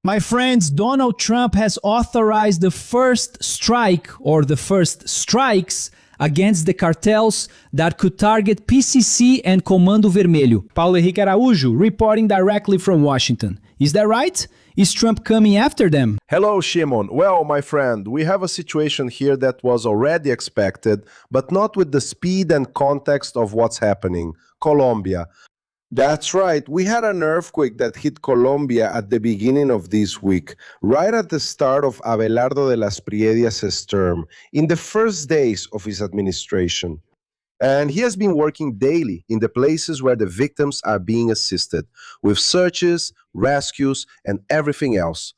My friends, Donald Trump has authorized the first strike or the first strikes against the cartels that could target PCC and Comando Vermelho. Paulo Henrique Araújo reporting directly from Washington. Is that right? Is Trump coming after them? Hello, Shimon. Well, my friend, we have a situation here that was already expected, but not with the speed and context of what's happening. Colombia. That's right. We had an earthquake that hit Colombia at the beginning of this week, right at the start of Abelardo de las Priedias' term, in the first days of his administration. And he has been working daily in the places where the victims are being assisted, with searches, rescues, and everything else.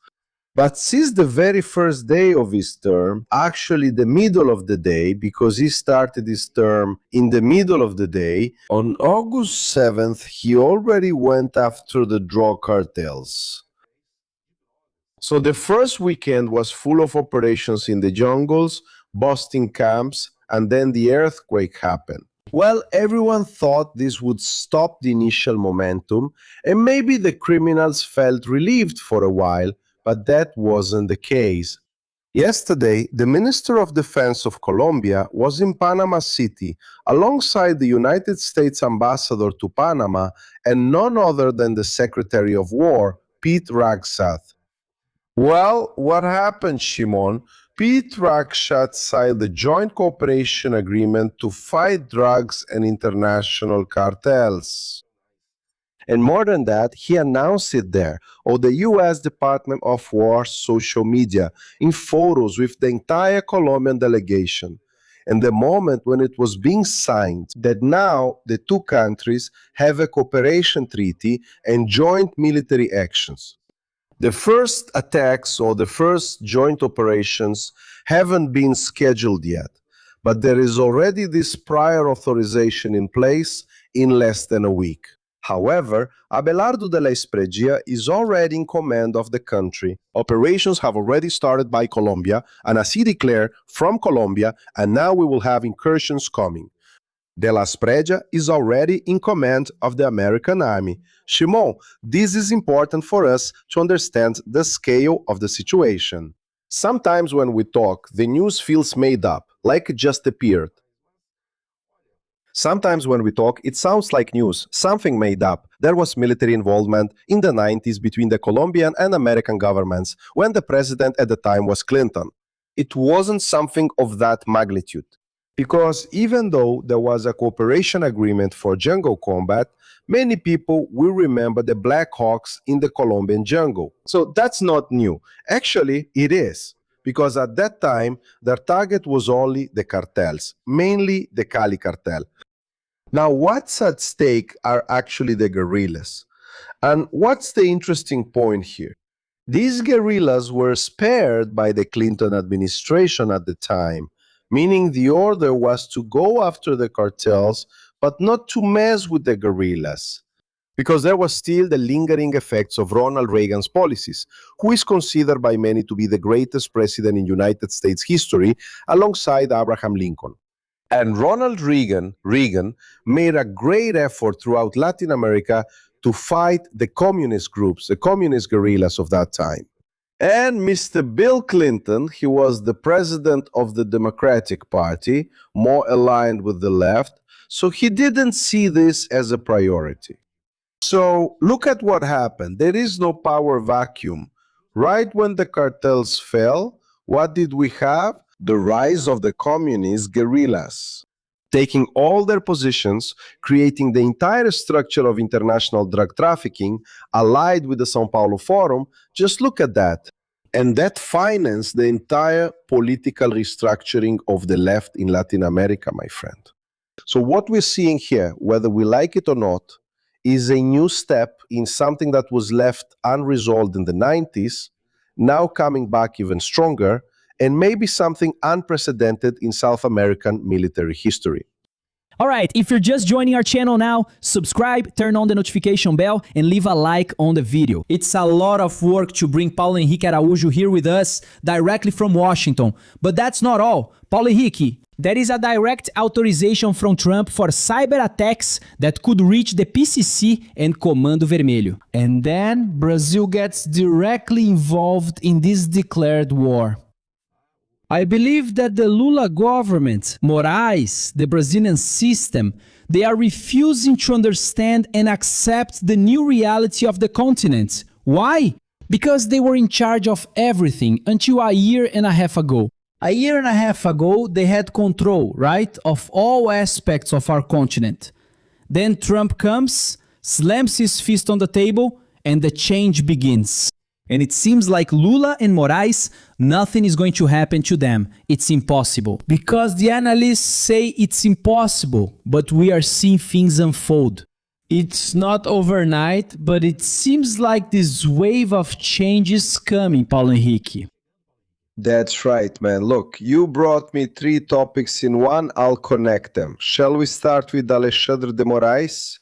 But since the very first day of his term, actually the middle of the day, because he started his term in the middle of the day, on August 7th, he already went after the drug cartels. So the first weekend was full of operations in the jungles, busting camps, and then the earthquake happened. Well, everyone thought this would stop the initial momentum, and maybe the criminals felt relieved for a while, but that wasn't the case. Yesterday, the Minister of Defense of Colombia was in Panama City alongside the United States Ambassador to Panama and none other than the Secretary of War, Pete Ragshath. Well, what happened, Shimon? Pete Ragshath signed the Joint Cooperation Agreement to fight drugs and international cartels. And more than that, he announced it there on the US Department of War's social media in photos with the entire Colombian delegation. And the moment when it was being signed, that now the two countries have a cooperation treaty and joint military actions. The first attacks or the first joint operations haven't been scheduled yet, but there is already this prior authorization in place in less than a week. However, Abelardo de la Espriella is already in command of the country. Operations have already started by Colombia, and as he declared, from Colombia, and now we will have incursions coming. De la Espriella is already in command of the American Army. Shimon, this is important for us to understand the scale of the situation. Sometimes when we talk, the news feels made up, like it just appeared. Sometimes when we talk, it sounds like news, something made up. There was military involvement in the 90s between the Colombian and American governments when the president at the time was Clinton. It wasn't something of that magnitude. Because even though there was a cooperation agreement for jungle combat, many people will remember the Black Hawks in the Colombian jungle. So that's not new. Actually, it is. Because at that time, their target was only the cartels, mainly the Cali cartel. Now, what's at stake are actually the guerrillas. And what's the interesting point here? These guerrillas were spared by the Clinton administration at the time, meaning the order was to go after the cartels, but not to mess with the guerrillas, because there was still the lingering effects of Ronald Reagan's policies, who is considered by many to be the greatest president in United States history, alongside Abraham Lincoln. And Ronald Reagan made a great effort throughout Latin America to fight the communist groups, the communist guerrillas of that time. And Mr. Bill Clinton, he was the president of the Democratic Party, more aligned with the left, so he didn't see this as a priority. So look at what happened. There is no power vacuum. Right when the cartels fell, what did we have? The rise of the communist guerrillas, taking all their positions, creating the entire structure of international drug trafficking, allied with the São Paulo Forum. Just look at that. And that financed the entire political restructuring of the left in Latin America, my friend. So what we're seeing here, whether we like it or not, is a new step in something that was left unresolved in the 90s, now coming back even stronger, and maybe something unprecedented in South American military history. All right, if you're just joining our channel now, subscribe, turn on the notification bell, and leave a like on the video. It's a lot of work to bring Paulo Henrique Araújo here with us directly from Washington. But that's not all. Paulo Henrique, There is a direct authorization from Trump for cyber attacks that could reach the PCC and Comando Vermelho. And then Brazil gets directly involved in this declared war. I believe that the Lula government, Moraes, the Brazilian system, they are refusing to understand and accept the new reality of the continent. Why? Because they were in charge of everything until a year and a half ago. A year and a half ago, they had control, right, of all aspects of our continent. Then Trump comes, slams his fist on the table, and the change begins. And it seems like Lula and Moraes, nothing is going to happen to them. It's impossible. Because the analysts say it's impossible, but we are seeing things unfold. It's not overnight, but it seems like this wave of change is coming, Paulo Henrique. That's right, man. Look, you brought me 3 topics in one. I'll connect them. Shall we start with Alexandre de Moraes?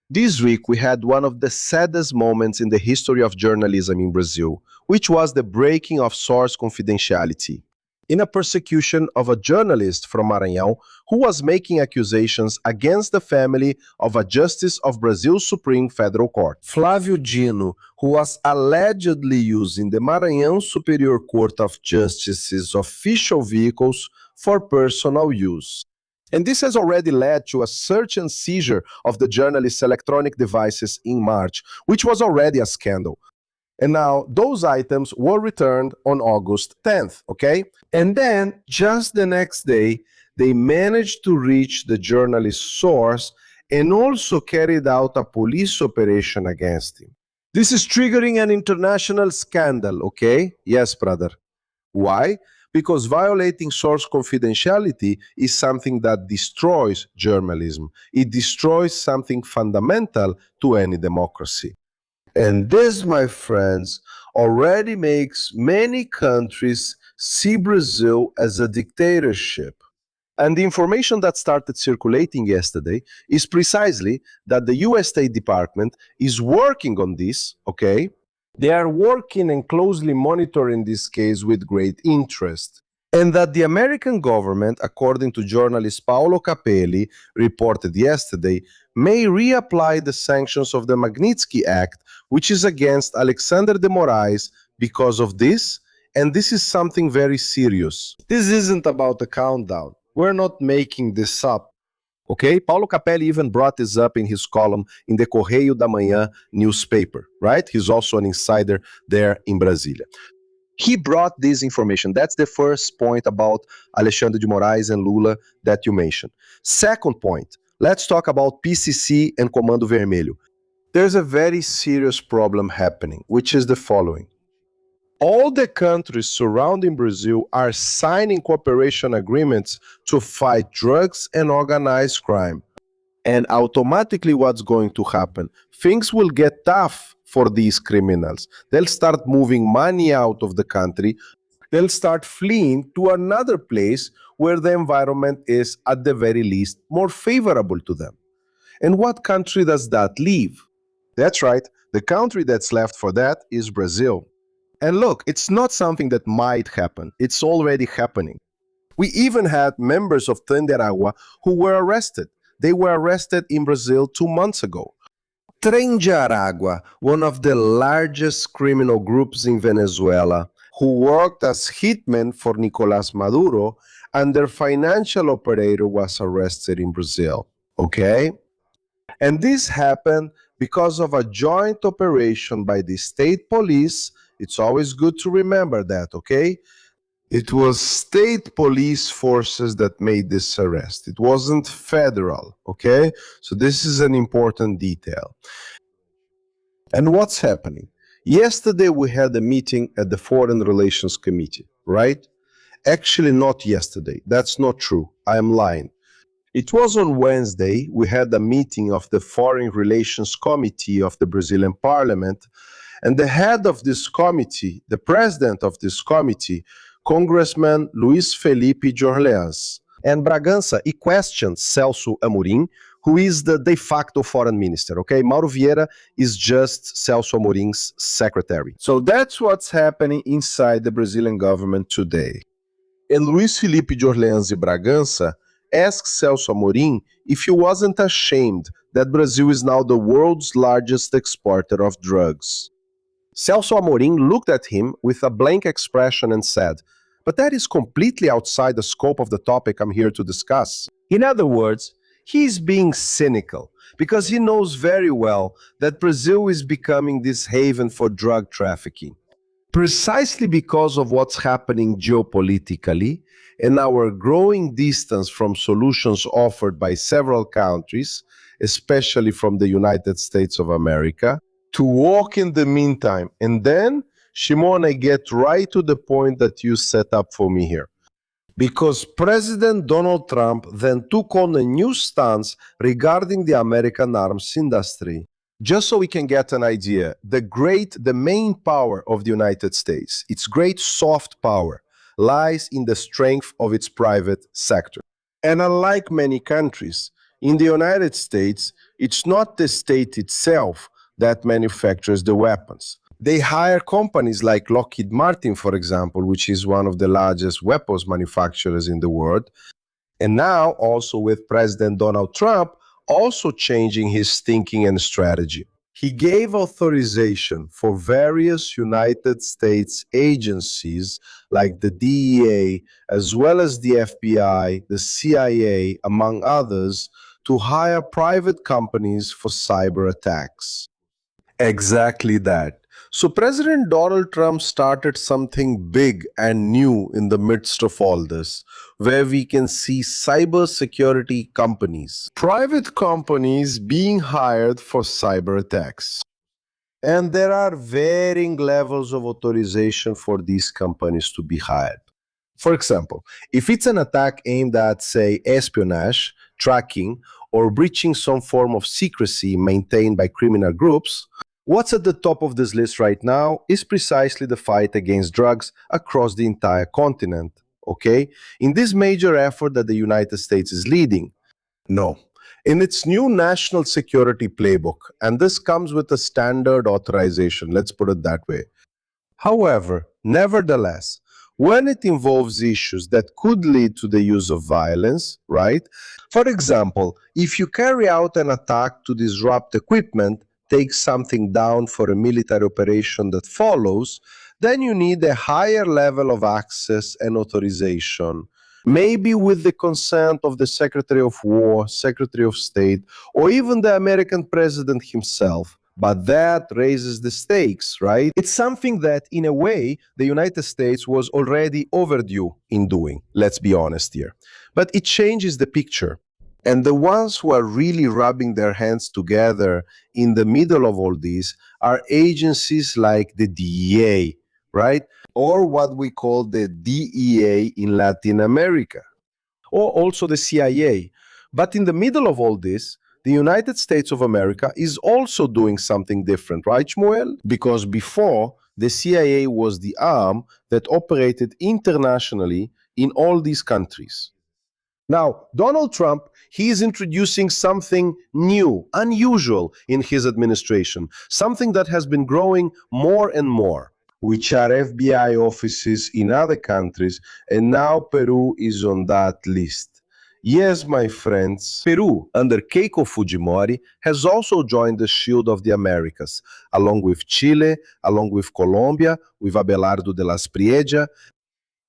This week, we had one of the saddest moments in the history of journalism in Brazil, which was the breaking of source confidentiality in a persecution of a journalist from Maranhão who was making accusations against the family of a justice of Brazil's Supreme Federal Court, Flávio Dino, who was allegedly using the Maranhão Superior Court of Justice's official vehicles for personal use. And this has already led to a search and seizure of the journalist's electronic devices in March, which was already a scandal. And now those items were returned on August 10th, okay? And then, just the next day, they managed to reach the journalist's source and also carried out a police operation against him. This is triggering an international scandal, okay? Yes, brother. Why? Because violating source confidentiality is something that destroys journalism. It destroys something fundamental to any democracy. And this, my friends, already makes many countries see Brazil as a dictatorship. And the information that started circulating yesterday is precisely that the US State Department is working on this, okay? They are working and closely monitoring this case with great interest. And that the American government, according to journalist Paolo Capelli, reported yesterday, may reapply the sanctions of the Magnitsky Act, which is against Alexandre de Moraes because of this, and this is something very serious. This isn't about a countdown. We're not making this up. Okay? Paulo Capelli even brought this up in his column in the Correio da Manhã newspaper, right? He's also an insider there in Brasília. He brought this information. That's the first point about Alexandre de Moraes and Lula that you mentioned. Second point, let's talk about PCC and Comando Vermelho. There's a very serious problem happening, which is the following. All the countries surrounding Brazil are signing cooperation agreements to fight drugs and organized crime. And automatically what's going to happen? Things will get tough for these criminals. They'll start moving money out of the country. They'll start fleeing to another place where the environment is, at the very least, more favorable to them. And what country does that leave? That's right. The country that's left for that is Brazil. And look, it's not something that might happen. It's already happening. We even had members of Tren de Aragua who were arrested. They were arrested in Brazil 2 months ago. Tren de Aragua, one of the largest criminal groups in Venezuela, who worked as hitmen for Nicolás Maduro, and their financial operator was arrested in Brazil. Okay? And this happened because of a joint operation by the state police. It's always good to remember that, okay? It was state police forces that made this arrest. It wasn't federal, okay? So this is an important detail. And what's happening? Yesterday we had a meeting at the Foreign Relations Committee, right? Actually, not yesterday. That's not true. I am lying. It was on Wednesday we had a meeting of the Foreign Relations Committee of the Brazilian Parliament, and the head of this committee, the president of this committee, Congressman Luiz Felipe de Orleans. And Bragança, he questioned Celso Amorim, who is the de facto foreign minister, okay? Mauro Vieira is just Celso Amorim's secretary. So that's what's happening inside the Brazilian government today. And Luiz Felipe de Orleans e Bragança asked Celso Amorim if he wasn't ashamed that Brazil is now the world's largest exporter of drugs. Celso Amorim looked at him with a blank expression and said, "But that is completely outside the scope of the topic I'm here to discuss." In other words, he is being cynical because he knows very well that Brazil is becoming this haven for drug trafficking. Precisely because of what's happening geopolitically and our growing distance from solutions offered by several countries, especially from the United States of America, to walk in the meantime. And then, Shimon, I get right to the point that you set up for me here. Because President Donald Trump then took on a new stance regarding the American arms industry. Just so we can get an idea, the main power of the United States, its great soft power, lies in the strength of its private sector. And unlike many countries, in the United States, it's not the state itself that manufactures the weapons. They hire companies like Lockheed Martin, for example, which is one of the largest weapons manufacturers in the world. And now, also with President Donald Trump, also changing his thinking and strategy. He gave authorization for various United States agencies like the DEA, as well as the FBI, the CIA, among others, to hire private companies for cyber attacks. Exactly that. So President Donald Trump started something big and new in the midst of all this, where we can see cybersecurity companies, private companies being hired for cyber attacks. And there are varying levels of authorization for these companies to be hired. For example, if it's an attack aimed at, say, espionage, tracking, or breaching some form of secrecy maintained by criminal groups, what's at the top of this list right now is precisely the fight against drugs across the entire continent, okay? In this major effort that the United States is leading. No. In its new national security playbook, and this comes with a standard authorization, let's put it that way. However, nevertheless, when it involves issues that could lead to the use of violence, right? For example, if you carry out an attack to disrupt equipment, take something down for a military operation that follows, then you need a higher level of access and authorization, maybe with the consent of the Secretary of War, Secretary of State, or even the American president himself. But that raises the stakes, right? It's something that, in a way, the United States was already overdue in doing, let's be honest here. But it changes the picture. And the ones who are really rubbing their hands together in the middle of all this are agencies like the DEA, right? Or what we call the DEA in Latin America, or also the CIA. But in the middle of all this, the United States of America is also doing something different, right, Shmuel? Because before, the CIA was the arm that operated internationally in all these countries. Now, Donald Trump, he is introducing something new, unusual in his administration, something that has been growing more and more, which are FBI offices in other countries, and now Peru is on that list. Yes, my friends, Peru, under Keiko Fujimori, has also joined the Shield of the Americas, along with Chile, along with Colombia, with Abelardo de las Prieja,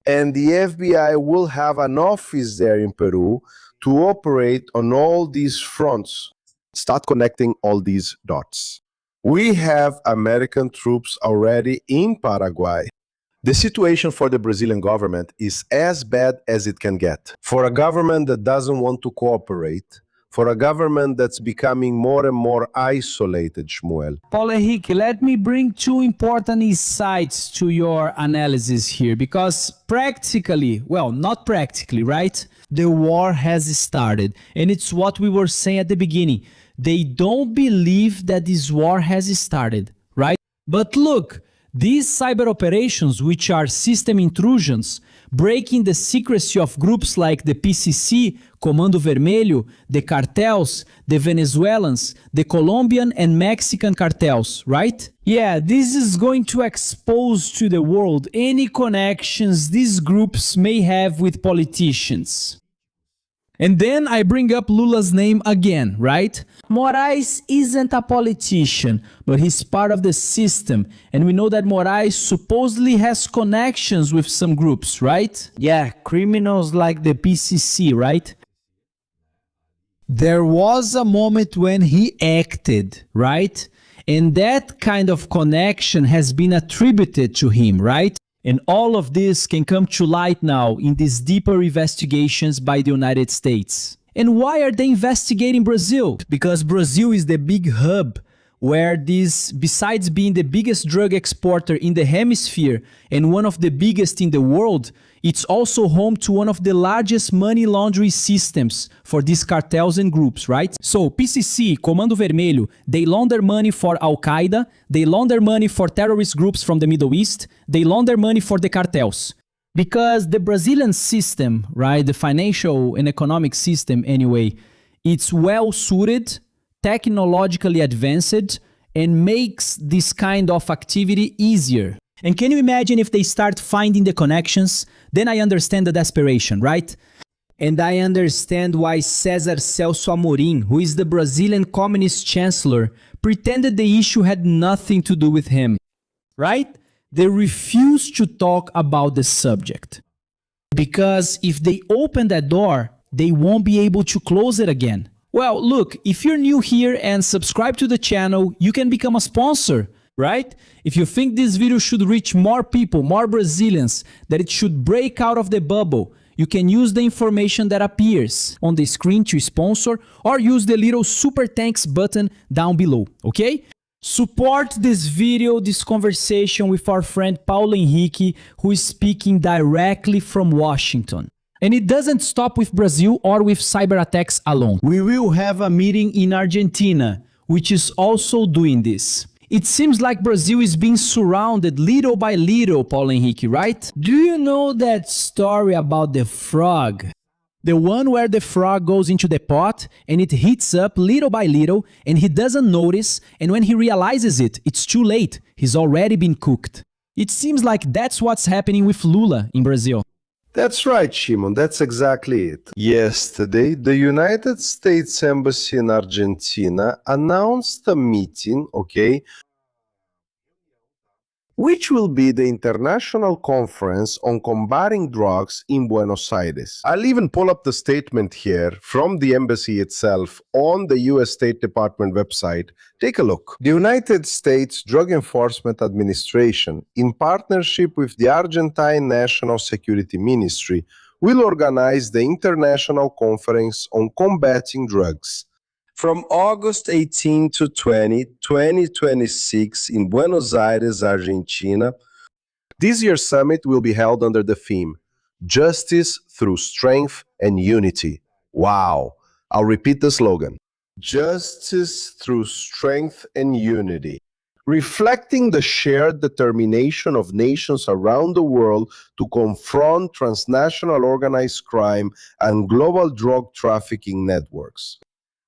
and the FBI will have an office there in Peru to operate on all these fronts. Start connecting all these dots. We have American troops already in Paraguay. The situation for the Brazilian government is as bad as it can get. For a government that doesn't want to cooperate, for a government that's becoming more and more isolated, Shmuel. Paulo Henrique, let me bring two important insights to your analysis here, because practically, well, not practically, right? The war has started, and it's what we were saying at the beginning. They don't believe that this war has started, right? But look, These cyber operations, which are system intrusions, breaking the secrecy of groups like the PCC, Comando Vermelho, the cartels, the Venezuelans, the Colombian and Mexican cartels, right? Yeah, this is going to expose to the world any connections these groups may have with politicians. And then I bring up Lula's name again, right? Moraes isn't a politician, but he's part of the system. And we know that Moraes supposedly has connections with some groups, right? Yeah, criminals like the PCC, right? There was a moment when he acted, right? And that kind of connection has been attributed to him, right? And all of this can come to light now in these deeper investigations by the United States. And why are they investigating Brazil? Because Brazil is the big hub where this, besides being the biggest drug exporter in the hemisphere and one of the biggest in the world, it's also home to one of the largest money laundering systems for these cartels and groups, right? So PCC, Comando Vermelho, they launder money for Al-Qaeda, they launder money for terrorist groups from the Middle East, they launder money for the cartels. Because the Brazilian system, right, the financial and economic system anyway, it's well suited, technologically advanced, and makes this kind of activity easier. And can you imagine if they start finding the connections? Then I understand the desperation, right? And I understand why César Celso Amorim, who is the Brazilian Communist Chancellor, pretended the issue had nothing to do with him, right? They refuse to talk about the subject. Because if they open that door, they won't be able to close it again. Well, look, if you're new here and subscribe to the channel, you can become a sponsor, right? If you think this video should reach more people, more Brazilians, that it should break out of the bubble, you can use the information that appears on the screen to sponsor or use the little super thanks button down below, okay? Support this video, this conversation with our friend Paulo Henrique, who is speaking directly from Washington. And it doesn't stop with Brazil or with cyber attacks alone. We will have a meeting in Argentina, which is also doing this. It seems like Brazil is being surrounded little by little, Paulo Henrique, right? Do you know that story about the frog? The one where the frog goes into the pot and it heats up little by little and he doesn't notice, and when he realizes it, it's too late. He's already been cooked. It seems like that's what's happening with Lula in Brazil. That's right, Shimon. That's exactly it. Yesterday, the United States Embassy in Argentina announced a meeting, which will be the International Conference on Combating Drugs in Buenos Aires. I'll even pull up the statement here from the embassy itself on the US State Department website. Take a look. The United States Drug Enforcement Administration, in partnership with the Argentine National Security Ministry, will organize the International Conference on Combating Drugs from August 18 to 20, 2026 in Buenos Aires, Argentina. This year's summit will be held under the theme, Justice Through Strength and Unity. Wow. I'll repeat the slogan. Justice Through Strength and Unity. Reflecting the shared determination of nations around the world to confront transnational organized crime and global drug trafficking networks.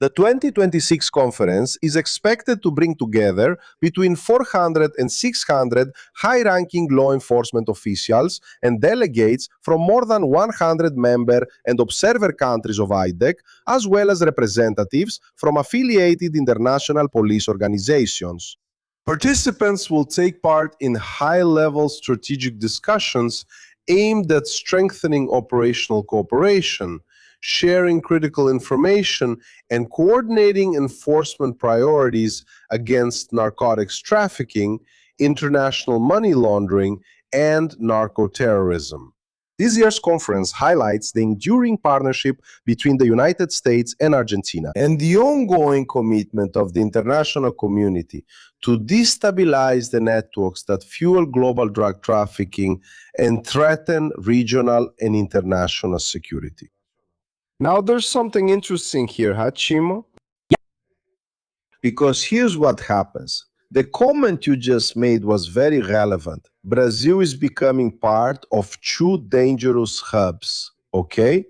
The 2026 conference is expected to bring together between 400 and 600 high-ranking law enforcement officials and delegates from more than 100 member and observer countries of IDEC, as well as representatives from affiliated international police organizations. Participants will take part in high-level strategic discussions aimed at strengthening operational cooperation, sharing critical information, and coordinating enforcement priorities against narcotics trafficking, international money laundering, and narco-terrorism. This year's conference highlights the enduring partnership between the United States and Argentina and the ongoing commitment of the international community to destabilize the networks that fuel global drug trafficking and threaten regional and international security. Now, there's something interesting here, Chimo? Yeah. Because here's what happens. The comment you just made was very relevant. Brazil is becoming part of two dangerous hubs, okay?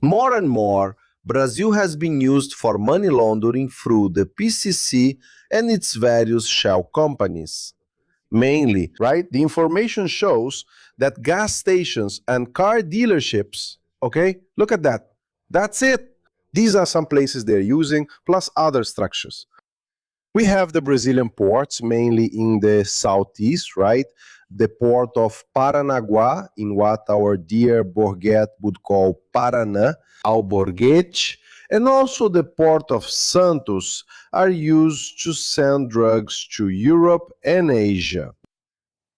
More and more, Brazil has been used for money laundering through the PCC and its various shell companies. Mainly, right? The information shows that gas stations and car dealerships, okay? Look at that. That's it. These are some places they're using, plus other structures. We have the Brazilian ports, mainly in the southeast, right? The port of Paranaguá, in what our dear Borghet would call Paraná, Alborguete, and also the port of Santos are used to send drugs to Europe and Asia.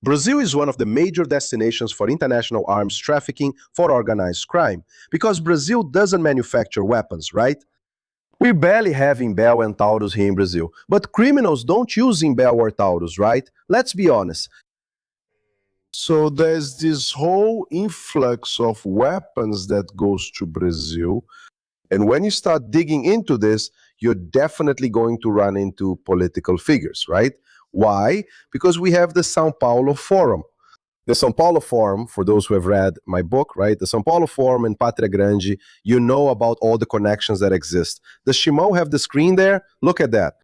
Brazil is one of the major destinations for international arms trafficking for organized crime, because Brazil doesn't manufacture weapons, right? We barely have Imbel and Taurus here in Brazil, but criminals don't use Imbel or Taurus, right? Let's be honest. So there's this whole influx of weapons that goes to Brazil, and when you start digging into this, you're definitely going to run into political figures, right? Why? Because we have the São Paulo Forum. The São Paulo Forum, for those who have read my book, right? The São Paulo Forum and Pátria Grande, you know about all the connections that exist. Does Shimon have the screen there? Look at that.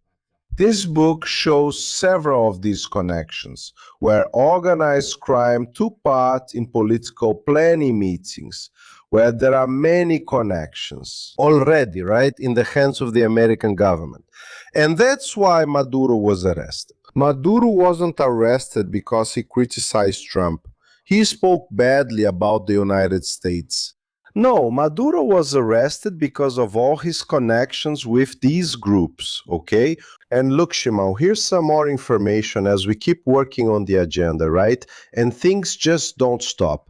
This book shows several of these connections, where organized crime took part in political planning meetings, where there are many connections already, right, in the hands of the American government. And that's why Maduro was arrested. Maduro wasn't arrested because he criticized Trump. He spoke badly about the United States. No, Maduro was arrested because of all his connections with these groups, okay? And look, Shimon, here's some more information as we keep working on the agenda, right? And things just don't stop.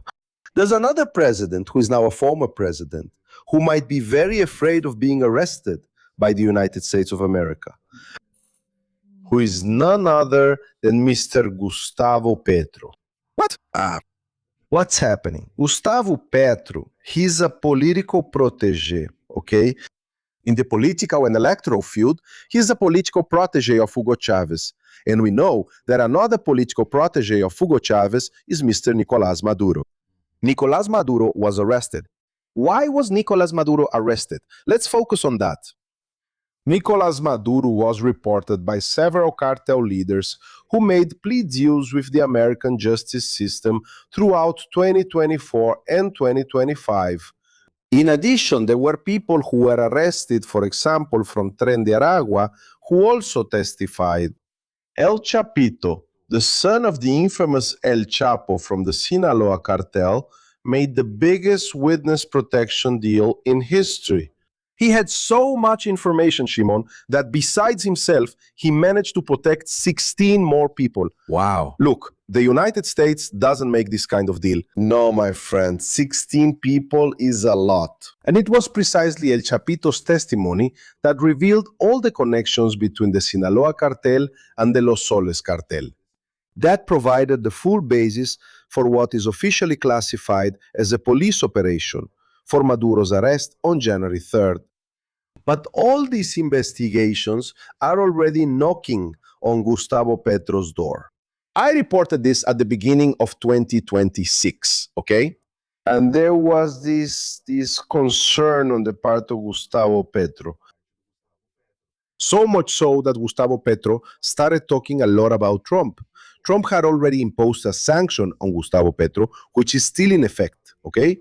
There's another president who is now a former president who might be very afraid of being arrested by the United States of America, who is none other than Mr. Gustavo Petro. What? What's happening? Gustavo Petro, he's a political protege, okay? In the political and electoral field, he's a political protege of Hugo Chavez. And we know that another political protege of Hugo Chavez is Mr. Nicolás Maduro. Nicolás Maduro was arrested. Why was Nicolás Maduro arrested? Let's focus on that. Nicolás Maduro was reported by several cartel leaders who made plea deals with the American justice system throughout 2024 and 2025. In addition, there were people who were arrested, for example, from Tren de Aragua, who also testified. El Chapito, the son of the infamous El Chapo from the Sinaloa cartel, made the biggest witness protection deal in history. He had so much information, Shimon, that besides himself, he managed to protect 16 more people. Wow. Look, the United States doesn't make this kind of deal. No, my friend, 16 people is a lot. And it was precisely El Chapito's testimony that revealed all the connections between the Sinaloa cartel and the Los Soles cartel. That provided the full basis for what is officially classified as a police operation for Maduro's arrest on January 3rd. But all these investigations are already knocking on Gustavo Petro's door. I reported this at the beginning of 2026, okay? And there was this concern on the part of Gustavo Petro. So much so that Gustavo Petro started talking a lot about Trump. Trump had already imposed a sanction on Gustavo Petro, which is still in effect, okay?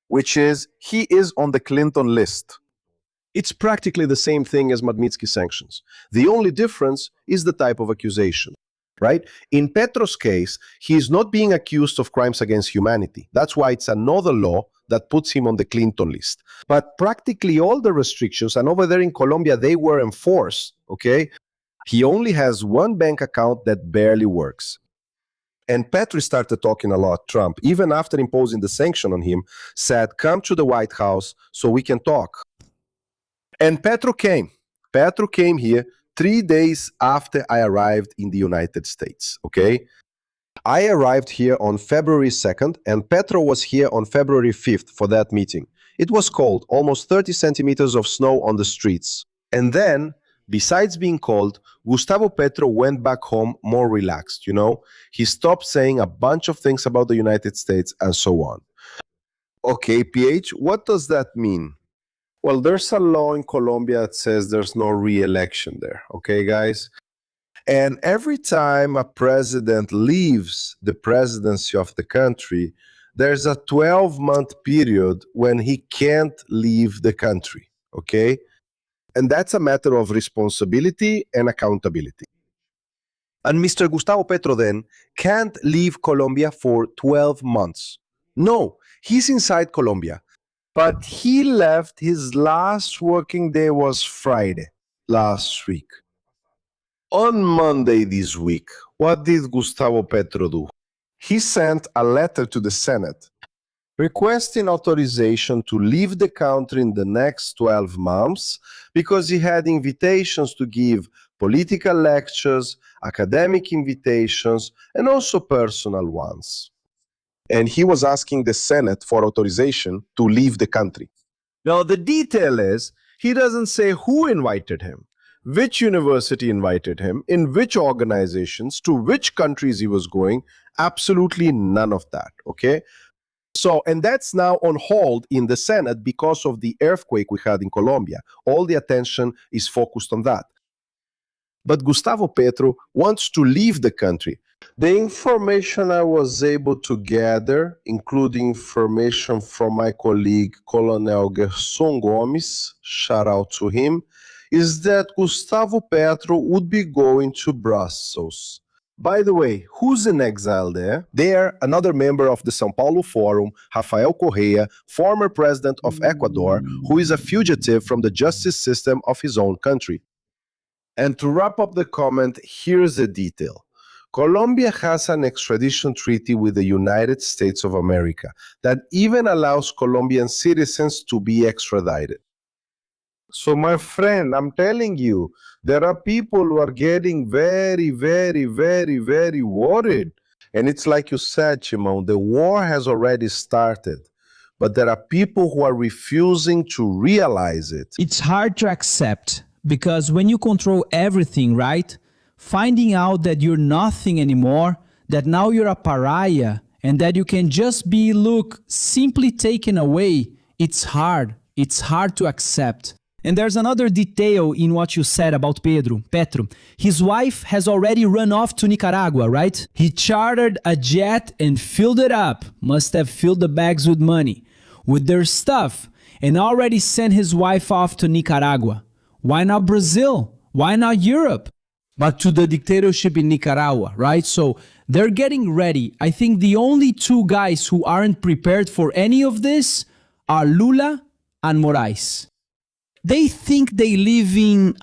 Which is, he is on the Clinton list. It's practically the same thing as Magnitsky sanctions. The only difference is the type of accusation, right? In Petro's case, he is not being accused of crimes against humanity. That's why it's another law that puts him on the Clinton list. But practically all the restrictions, and over there in Colombia, they were enforced, okay? He only has one bank account that barely works. And Petro started talking a lot. Trump, even after imposing the sanction on him, said, come to the White House so we can talk. And Petro came. Petro came here 3 days after I arrived in the United States, okay? I arrived here on February 2nd, and Petro was here on February 5th for that meeting. It was cold, almost 30 centimeters of snow on the streets. And then Besides being cold, Gustavo Petro went back home more relaxed, He stopped saying a bunch of things about the United States and so on. Okay, PH, what does that mean? Well, there's a law in Colombia that says there's no re-election there, okay, guys? And every time a president leaves the presidency of the country, there's a 12-month period when he can't leave the country, okay? And that's a matter of responsibility and accountability. And Mr. Gustavo Petro then can't leave Colombia for 12 months. No, he's inside Colombia. But he left, his last working day was Friday, last week. On Monday this week, what did Gustavo Petro do? He sent a letter to the Senate requesting authorization to leave the country in the next 12 months because he had invitations to give political lectures, academic invitations, and also personal ones. And he was asking the Senate for authorization to leave the country. Now, the detail is, he doesn't say who invited him, which university invited him, in which organizations, to which countries he was going, absolutely none of that, okay? So, and that's now on hold in the Senate because of the earthquake we had in Colombia. All the attention is focused on that. But Gustavo Petro wants to leave the country. The information I was able to gather, including information from my colleague Colonel Gerson Gomes, shout out to him, is that Gustavo Petro would be going to Brussels. By the way, who's in exile there? There, another member of the São Paulo Forum, Rafael Correa, former president of Ecuador, who is a fugitive from the justice system of his own country. And to wrap up the comment, here's the detail. Colombia has an extradition treaty with the United States of America that even allows Colombian citizens to be extradited. So, my friend, I'm telling you, there are people who are getting very, very, very, very worried. And it's like you said, Shimon, the war has already started. But there are people who are refusing to realize it. It's hard to accept because when you control everything, right? Finding out that you're nothing anymore, that now you're a pariah, and that you can just be, simply taken away, it's hard. It's hard to accept. And there's another detail in what you said about Petro. His wife has already run off to Nicaragua, right? He chartered a jet and filled it up, must have filled the bags with money, with their stuff, and already sent his wife off to Nicaragua. Why not Brazil? Why not Europe? But to the dictatorship in Nicaragua, right? So they're getting ready. I think the only two guys who aren't prepared for any of this are Lula and Moraes. They think they live in,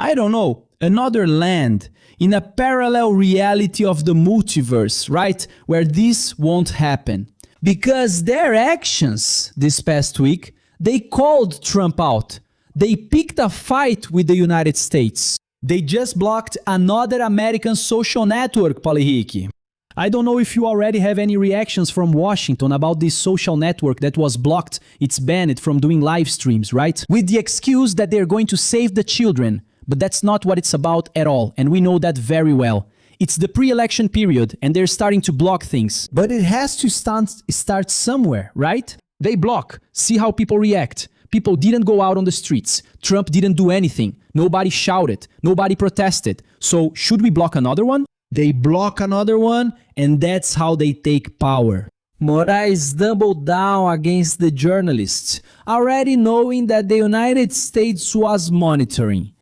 another land, in a parallel reality of the multiverse, right? Where this won't happen. Because their actions this past week, they called Trump out. They picked a fight with the United States. They just blocked another American social network, Palihiki. I don't know if you already have any reactions from Washington about this social network that was blocked, it's banned from doing live streams, right? With the excuse that they're going to save the children. But that's not what it's about at all, and we know that very well. It's the pre-election period, and they're starting to block things. But it has to start somewhere, right? They block, see how people react. People didn't go out on the streets. Trump didn't do anything. Nobody shouted. Nobody protested. So should we block another one? They block another one, and that's how they take power. Moraes doubled down against the journalists, already knowing that the United States was monitoring.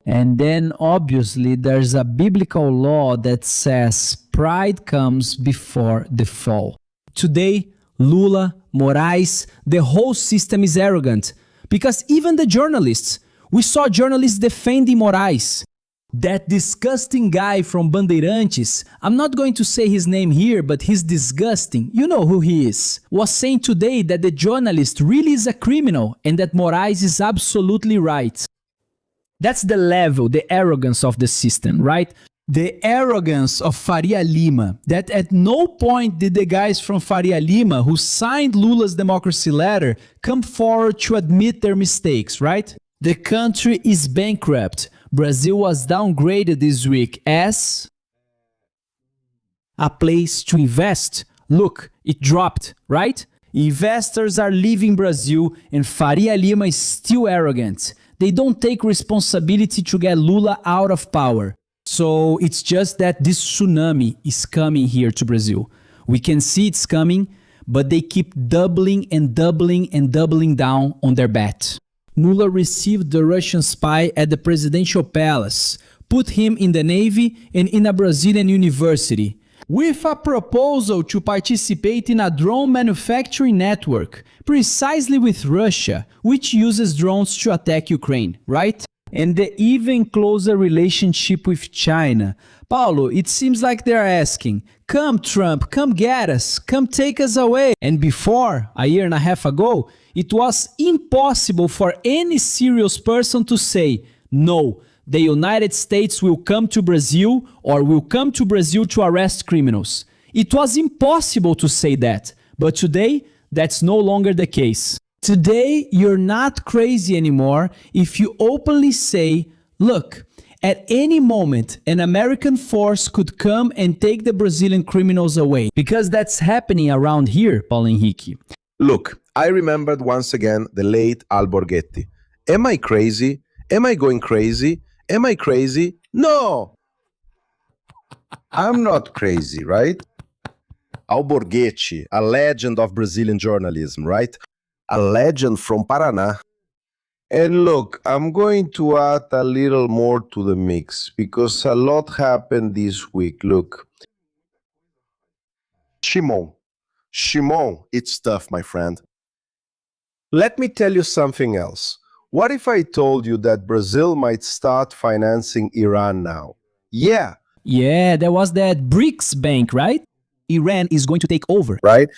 And then obviously there's a biblical law that says pride comes before the fall. Today, Lula, Moraes, the whole system is arrogant. Because even the journalists, we saw journalists defending Moraes. That disgusting guy from Bandeirantes, I'm not going to say his name here, but he's disgusting, you know who he is, was saying today that the journalist really is a criminal and that Moraes is absolutely right. That's the level, the arrogance of the system, right? The arrogance of Faria Lima, that at no point did the guys from Faria Lima who signed Lula's democracy letter come forward to admit their mistakes, right? The country is bankrupt. Brazil was downgraded this week as a place to invest. Look, it dropped, right? Investors are leaving Brazil and Faria Lima is still arrogant. They don't take responsibility to get Lula out of power. So it's just that this tsunami is coming here to Brazil. We can see it's coming, but they keep doubling and doubling and doubling down on their bet. Lula received the Russian spy at the presidential palace, put him in the Navy and in a Brazilian university, with a proposal to participate in a drone manufacturing network, precisely with Russia, which uses drones to attack Ukraine, right? And the even closer relationship with China. Paulo, it seems like they're asking, come Trump, come get us, come take us away. And before, a year and a half ago, it was impossible for any serious person to say, no, the United States will come to Brazil or will come to Brazil to arrest criminals. It was impossible to say that, but today, that's no longer the case. Today, you're not crazy anymore if you openly say, look, at any moment, an American force could come and take the Brazilian criminals away. Because that's happening around here, Paulo Henrique. Look, I remembered once again the late Al Borghetti. Am I crazy? Am I going crazy? Am I crazy? No! I'm not crazy, right? Al Borghetti, a legend of Brazilian journalism, right? A legend from Paraná. And look, I'm going to add a little more to the mix because a lot happened this week. Look, Shimon, it's tough, my friend. Let me tell you something else. What if I told you that Brazil might start financing Iran now? Yeah. Yeah, there was that BRICS bank, right? Iran is going to take over. Right?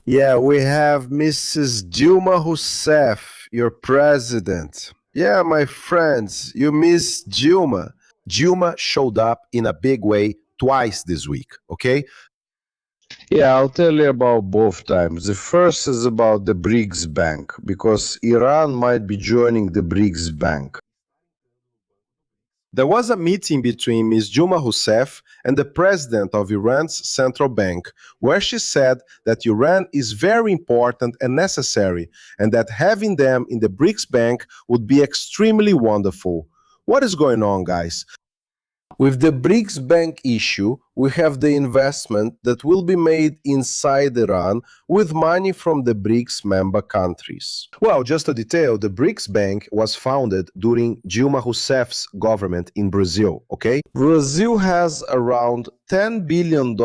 Yeah, we have Mrs. Dilma Rousseff, your president. Yeah, my friends, you miss Dilma. Dilma showed up in a big way twice this week, okay? Yeah, I'll tell you about both times. The first is about the BRICS Bank, because Iran might be joining the BRICS Bank. There was a meeting between Ms. Dilma Rousseff and the president of Iran's central bank, where she said that Iran is very important and necessary, and that having them in the BRICS Bank would be extremely wonderful. What is going on, guys? With the BRICS Bank issue, we have the investment that will be made inside Iran with money from the BRICS member countries. Well, just a detail, the BRICS Bank was founded during Dilma Rousseff's government in Brazil, okay? Brazil has around $10 billion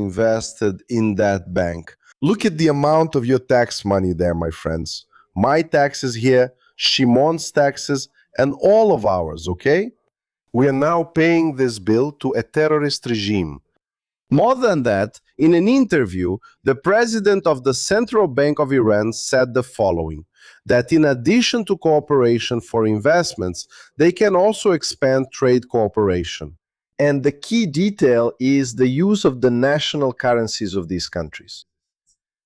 invested in that bank. Look at the amount of your tax money there, my friends. My taxes here, Shimon's taxes, and all of ours, okay? We are now paying this bill to a terrorist regime. More than that, in an interview, the president of the Central Bank of Iran said the following, that in addition to cooperation for investments, they can also expand trade cooperation. And the key detail is the use of the national currencies of these countries.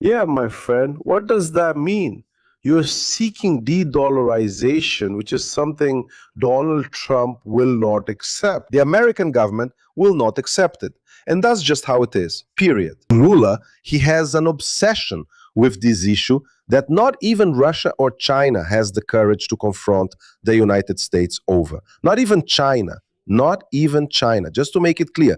Yeah, my friend, what does that mean? You're seeking de-dollarization, which is something Donald Trump will not accept. The American government will not accept it. And that's just how it is, period. Lula, he has an obsession with this issue that not even Russia or China has the courage to confront the United States over. Not even China. Not even China. Just to make it clear.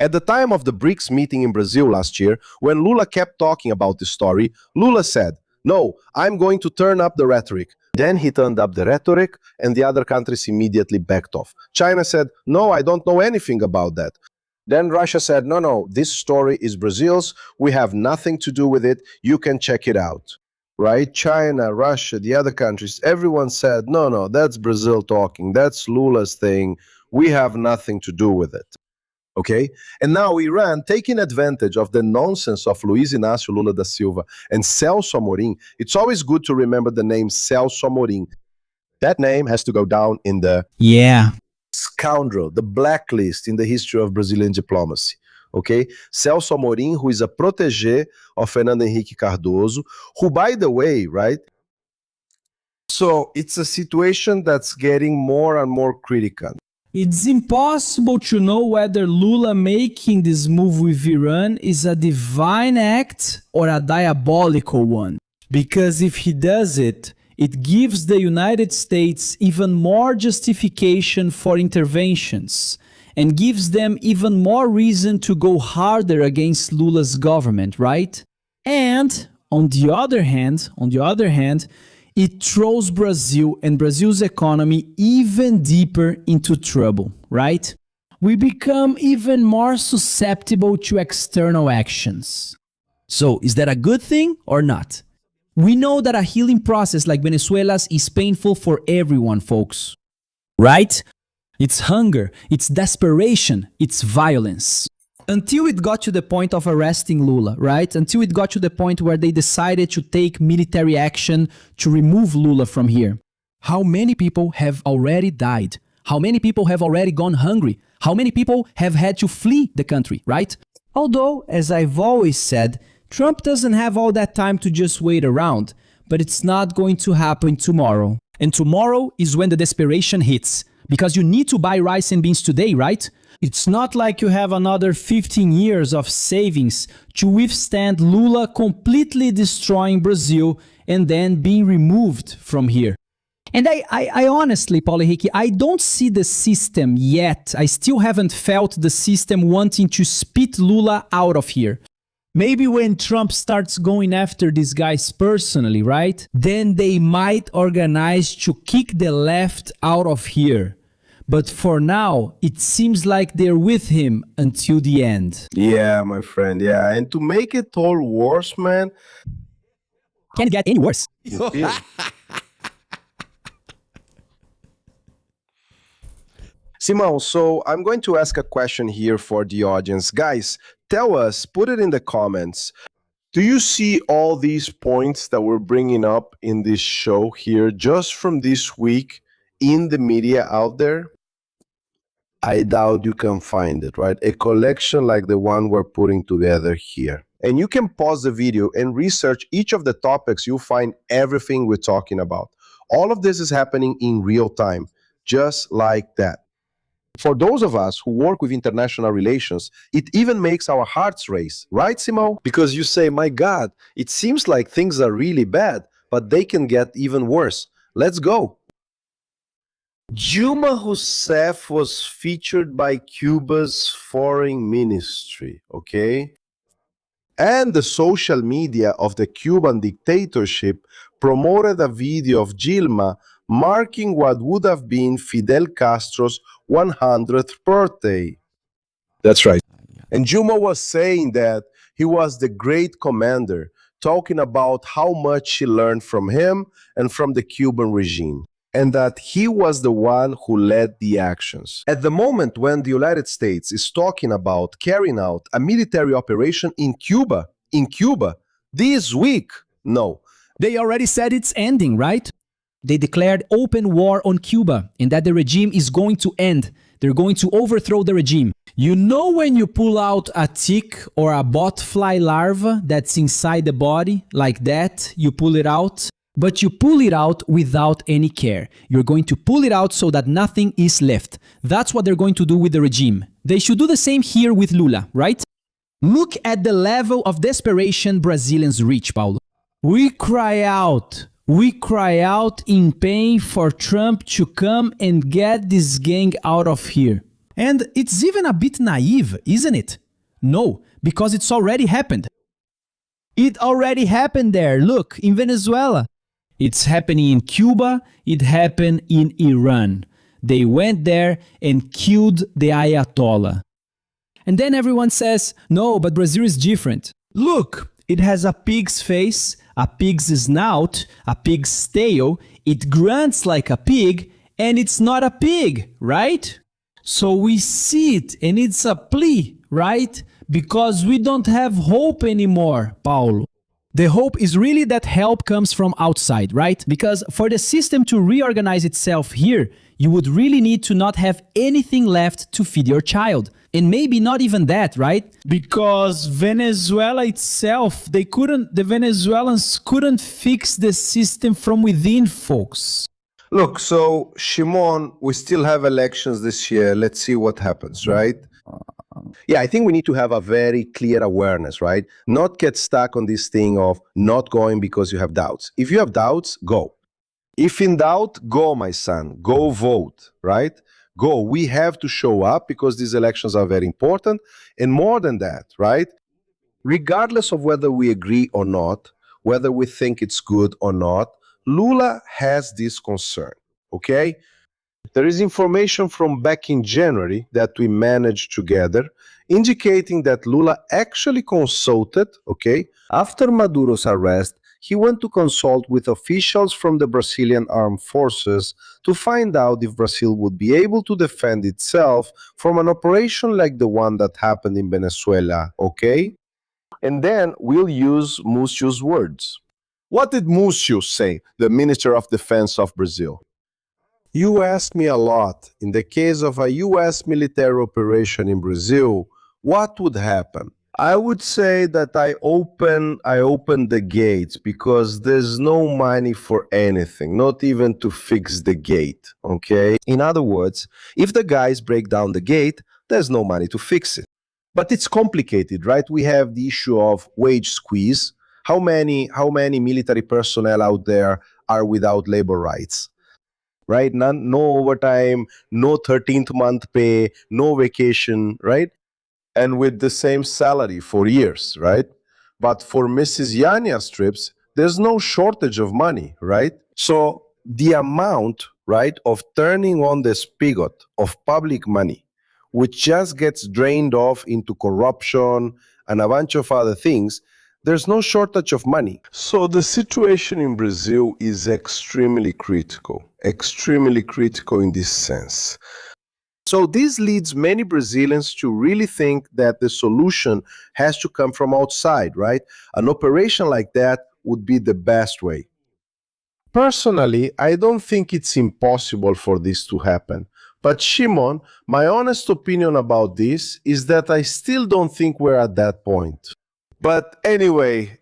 At the time of the BRICS meeting in Brazil last year, when Lula kept talking about this story, Lula said, no, I'm going to turn up the rhetoric. Then he turned up the rhetoric and the other countries immediately backed off. China said, no, I don't know anything about that. Then Russia said, no, this story is Brazil's. We have nothing to do with it. You can check it out. Right? China, Russia, the other countries, everyone said, no, that's Brazil talking. That's Lula's thing. We have nothing to do with it. Okay? And now Iran, taking advantage of the nonsense of Luiz Inácio Lula da Silva and Celso Amorim, it's always good to remember the name Celso Amorim. That name has to go down in the scoundrel, the blacklist in the history of Brazilian diplomacy. Okay? Celso Amorim, who is a protégé of Fernando Henrique Cardoso, who, by the way, right, So it's a situation that's getting more and more critical. It's impossible to know whether Lula making this move with Iran is a divine act or a diabolical one. Because if he does it, it gives the United States even more justification for interventions and gives them even more reason to go harder against Lula's government, right? And on the other hand, it throws Brazil and Brazil's economy even deeper into trouble, right? We become even more susceptible to external actions. So, is that a good thing or not? We know that a healing process like Venezuela's is painful for everyone, folks. Right? It's hunger, it's desperation, it's violence. Until it got to the point of arresting Lula, right? Until it got to the point where they decided to take military action to remove Lula from here. How many people have already died? How many people have already gone hungry? How many people have had to flee the country, right? Although, as I've always said, Trump doesn't have all that time to just wait around, but it's not going to happen tomorrow. And tomorrow is when the desperation hits, because you need to buy rice and beans today, right? It's not like you have another 15 years of savings to withstand Lula completely destroying Brazil and then being removed from here. And I honestly, Paulo Henrique, I don't see the system yet. I still haven't felt the system wanting to spit Lula out of here. Maybe when Trump starts going after these guys personally, right? Then they might organize to kick the left out of here. But for now, it seems like they're with him until the end. Yeah, my friend, yeah. And to make it all worse, man... Can't get any worse. Simão, so I'm going to ask a question here for the audience. Guys, tell us, put it in the comments. Do you see all these points that we're bringing up in this show here just from this week in the media out there? I doubt you can find it, right? A collection like the one we're putting together here. And you can pause the video and research each of the topics. You'll find everything we're talking about. All of this is happening in real time, just like that. For those of us who work with international relations, it even makes our hearts race, right, Simão? Because you say, my God, it seems like things are really bad, but they can get even worse. Let's go. Dilma Rousseff was featured by Cuba's foreign ministry, okay? And the social media of the Cuban dictatorship promoted a video of Dilma marking what would have been Fidel Castro's 100th birthday. That's right. And Dilma was saying that he was the great commander, talking about how much she learned from him and from the Cuban regime, and that he was the one who led the actions. At the moment when the United States is talking about carrying out a military operation in Cuba, this week, no. They already said it's ending, right? They declared open war on Cuba and that the regime is going to end. They're going to overthrow the regime. You know when you pull out a tick or a botfly larva that's inside the body, like that, you pull it out? But you pull it out without any care. You're going to pull it out so that nothing is left. That's what they're going to do with the regime. They should do the same here with Lula, right? Look at the level of desperation Brazilians reach, Paulo. We cry out in pain for Trump to come and get this gang out of here. And it's even a bit naive, isn't it? No, because it's already happened. It already happened there. Look, in Venezuela. It's happening in Cuba. It happened in Iran. They went there and killed the Ayatollah. And then everyone says, no, but Brazil is different. Look, it has a pig's face, a pig's snout, a pig's tail, it grunts like a pig, and it's not a pig, right? So we see it, and it's a plea, right? Because we don't have hope anymore, Paulo. The hope is really that help comes from outside, right? Because for the system to reorganize itself here, you would really need to not have anything left to feed your child. And maybe not even that, right? Because Venezuela itself, the Venezuelans couldn't fix the system from within, folks. Look, so Shimon, we still have elections this year. Let's see what happens, right? Yeah, I think we need to have a very clear awareness, right? Not get stuck on this thing of not going because you have doubts. If you have doubts, go. If in doubt, go, my son. Go vote, right? Go. We have to show up because these elections are very important. And more than that, right? Regardless of whether we agree or not, whether we think it's good or not, Lula has this concern, okay? There is information from back in January that we managed together indicating that Lula actually consulted, okay, after Maduro's arrest, he went to consult with officials from the Brazilian armed forces to find out if Brazil would be able to defend itself from an operation like the one that happened in Venezuela, okay? And then we'll use Múcio's words. What did Múcio say, the Minister of Defense of Brazil? You asked me a lot, in the case of a US military operation in Brazil, what would happen? I would say that I open the gates because there's no money for anything, not even to fix the gate, okay? In other words, if the guys break down the gate, there's no money to fix it. But it's complicated, right? We have the issue of wage squeeze. How many military personnel out there are without labor rights? Right? No overtime, no 13th month pay, no vacation, right? And with the same salary for years, right? But for Mrs. Yanya's trips, there's no shortage of money, right? So the amount, right, of turning on the spigot of public money, which just gets drained off into corruption and a bunch of other things, there's no shortage of money. So the situation in Brazil is extremely critical in this sense. So this leads many Brazilians to really think that the solution has to come from outside, right? An operation like that would be the best way. Personally, I don't think it's impossible for this to happen. But Shimon, my honest opinion about this is that I still don't think we're at that point. But anyway,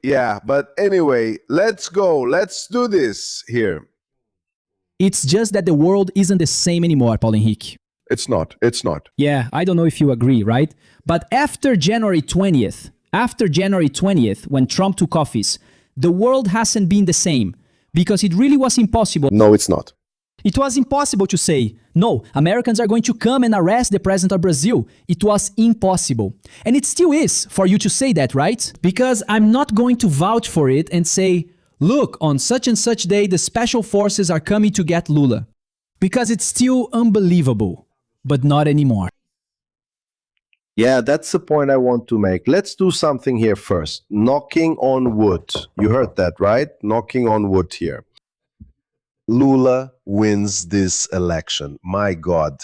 let's go. Let's do this here. It's just that the world isn't the same anymore, Paulo Henrique. It's not. Yeah, I don't know if you agree, right? But after January 20th, when Trump took office, the world hasn't been the same because it really was impossible. No, it's not. It was impossible to say, no, Americans are going to come and arrest the president of Brazil. It was impossible. And it still is for you to say that, right? Because I'm not going to vouch for it and say, look, on such and such day, the special forces are coming to get Lula. Because it's still unbelievable, but not anymore. Yeah, that's the point I want to make. Let's do something here first. Knocking on wood. You heard that, right? Knocking on wood here. Lula wins this election. My God.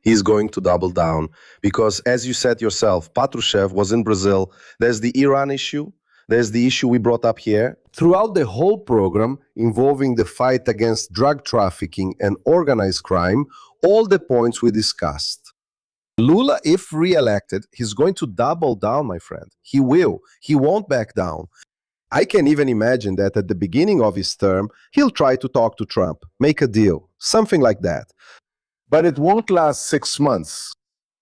He's going to double down because, as you said yourself, Patrushev was in Brazil. There's the Iran issue. There's the issue we brought up here. Throughout the whole program involving the fight against drug trafficking and organized crime, all the points we discussed. Lula, if re-elected, he's going to double down, my friend. He will. He won't back down. I can even imagine that at the beginning of his term, he'll try to talk to Trump, make a deal, something like that. But it won't last 6 months.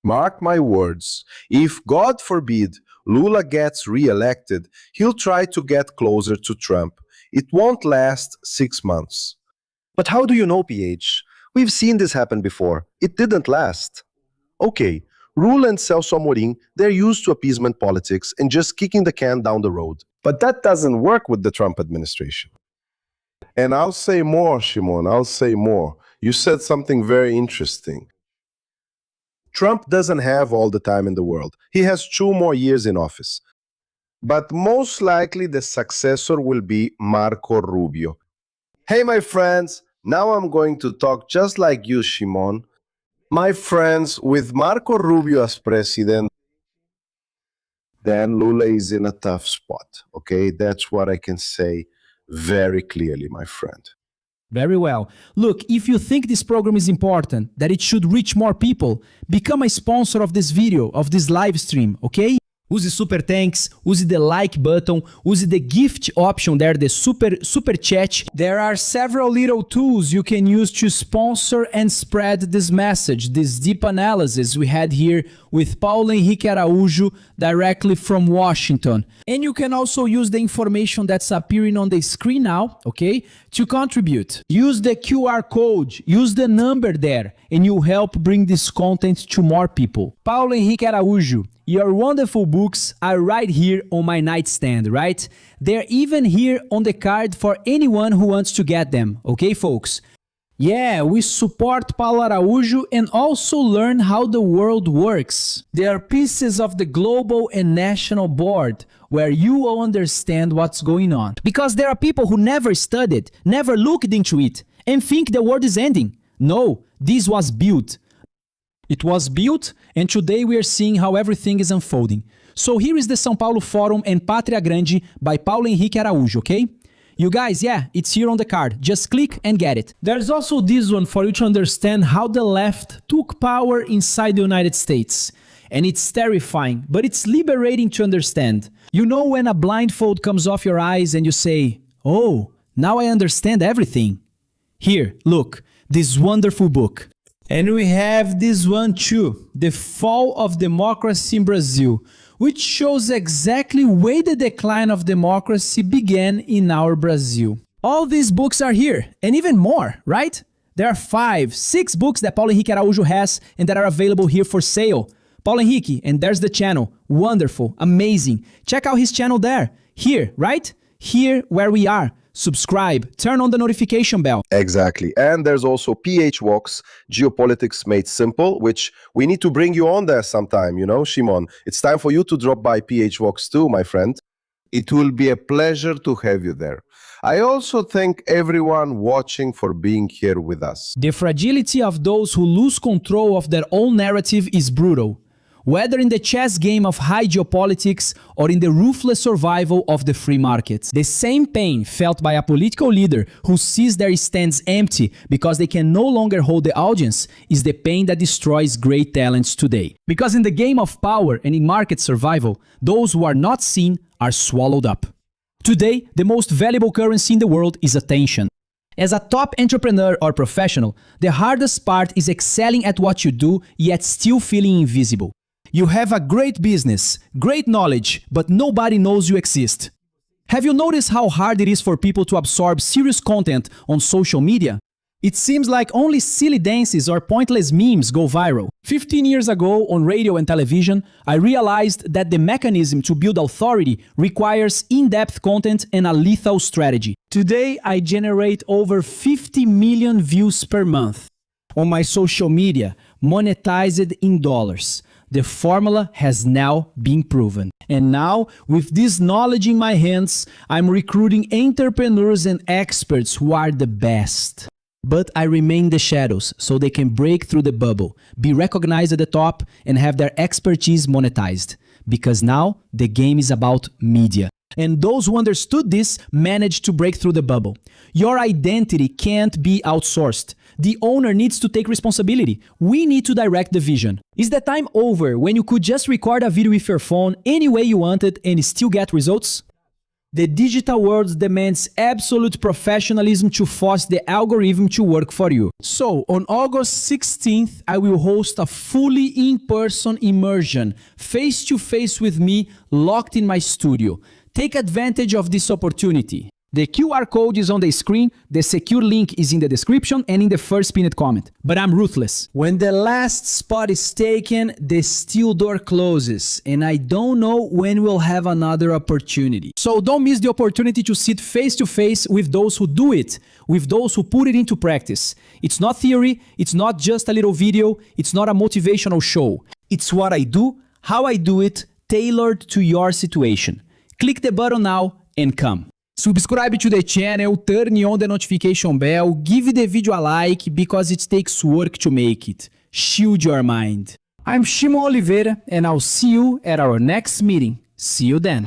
Mark my words. If, God forbid, Lula gets re-elected, he'll try to get closer to Trump. It won't last 6 months. But how do you know, PH? We've seen this happen before. It didn't last. Okay, Lula and Celso Amorim, they're used to appeasement politics and just kicking the can down the road. But that doesn't work with the Trump administration. And I'll say more, Shimon, I'll say more. You said something very interesting. Trump doesn't have all the time in the world. He has 2 more years in office. But most likely the successor will be Marco Rubio. Hey, my friends, now I'm going to talk just like you, Shimon. My friends, with Marco Rubio as president, then Lula is in a tough spot, okay? That's what I can say very clearly, my friend. Very well. Look, if you think this program is important, that it should reach more people, become a sponsor of this video, of this live stream, okay? Use Super Thanks, use the like button, use the gift option there, the super chat. There are several little tools you can use to sponsor and spread this message, this deep analysis we had here with Paulo Henrique Araújo directly from Washington. And you can also use the information that's appearing on the screen now, okay, to contribute. Use the QR code, use the number there, and you'll help bring this content to more people. Paulo Henrique Araújo. Your wonderful books are right here on my nightstand, right? They're even here on the card for anyone who wants to get them, okay, folks? Yeah, we support Paulo Araújo and also learn how the world works. They are pieces of the global and national board where you will understand what's going on. Because there are people who never studied, never looked into it, and think the world is ending. No, this was built. It was built, and today we are seeing how everything is unfolding. So here is the São Paulo Forum and Pátria Grande by Paulo Henrique Araújo, okay? You guys, yeah, it's here on the card. Just click and get it. There's also this one for you to understand how the left took power inside the United States. And it's terrifying, but it's liberating to understand. You know when a blindfold comes off your eyes and you say, oh, now I understand everything. Here, look, this wonderful book. And we have this one too, The Fall of Democracy in Brazil, which shows exactly where the decline of democracy began in our Brazil. All these books are here, and even more, right? There are 5, 6 books that Paulo Henrique Araújo has and that are available here for sale. Paulo Henrique, and there's the channel. Wonderful, amazing. Check out his channel there. Here, right? Here where we are. Subscribe, turn on the notification bell. Exactly. And there's also PH Walks, Geopolitics Made Simple, which we need to bring you on there sometime, you know, Shimon. It's time for you to drop by PH Walks too, my friend. It will be a pleasure to have you there. I also thank everyone watching for being here with us. The fragility of those who lose control of their own narrative is brutal. Whether in the chess game of high geopolitics or in the ruthless survival of the free markets. The same pain felt by a political leader who sees their stands empty because they can no longer hold the audience is the pain that destroys great talents today. Because in the game of power and in market survival, those who are not seen are swallowed up. Today, the most valuable currency in the world is attention. As a top entrepreneur or professional, the hardest part is excelling at what you do yet still feeling invisible. You have a great business, great knowledge, but nobody knows you exist. Have you noticed how hard it is for people to absorb serious content on social media? It seems like only silly dances or pointless memes go viral. 15 years ago on radio and television, I realized that the mechanism to build authority requires in-depth content and a lethal strategy. Today, I generate over 50 million views per month on my social media, monetized in dollars. The formula has now been proven. And now, with this knowledge in my hands, I'm recruiting entrepreneurs and experts who are the best. But I remain in the shadows so they can break through the bubble, be recognized at the top, and have their expertise monetized. Because now, the game is about media. And those who understood this managed to break through the bubble. Your identity can't be outsourced. The owner needs to take responsibility. We need to direct the vision. Is the time over when you could just record a video with your phone any way you wanted and still get results? The digital world demands absolute professionalism to force the algorithm to work for you. So, on August 16th, I will host a fully in-person immersion, face-to-face with me, locked in my studio. Take advantage of this opportunity. The QR code is on the screen, the secure link is in the description and in the first pinned comment. But I'm ruthless. When the last spot is taken, the steel door closes, and I don't know when we'll have another opportunity. So don't miss the opportunity to sit face to face with those who do it, with those who put it into practice. It's not theory, it's not just a little video, it's not a motivational show. It's what I do, how I do it, tailored to your situation. Click the button now and come. Subscribe to the channel, turn on the notification bell, give the video a like because it takes work to make it. Shield your mind. I'm Shimon Oliveira and I'll see you at our next meeting. See you then.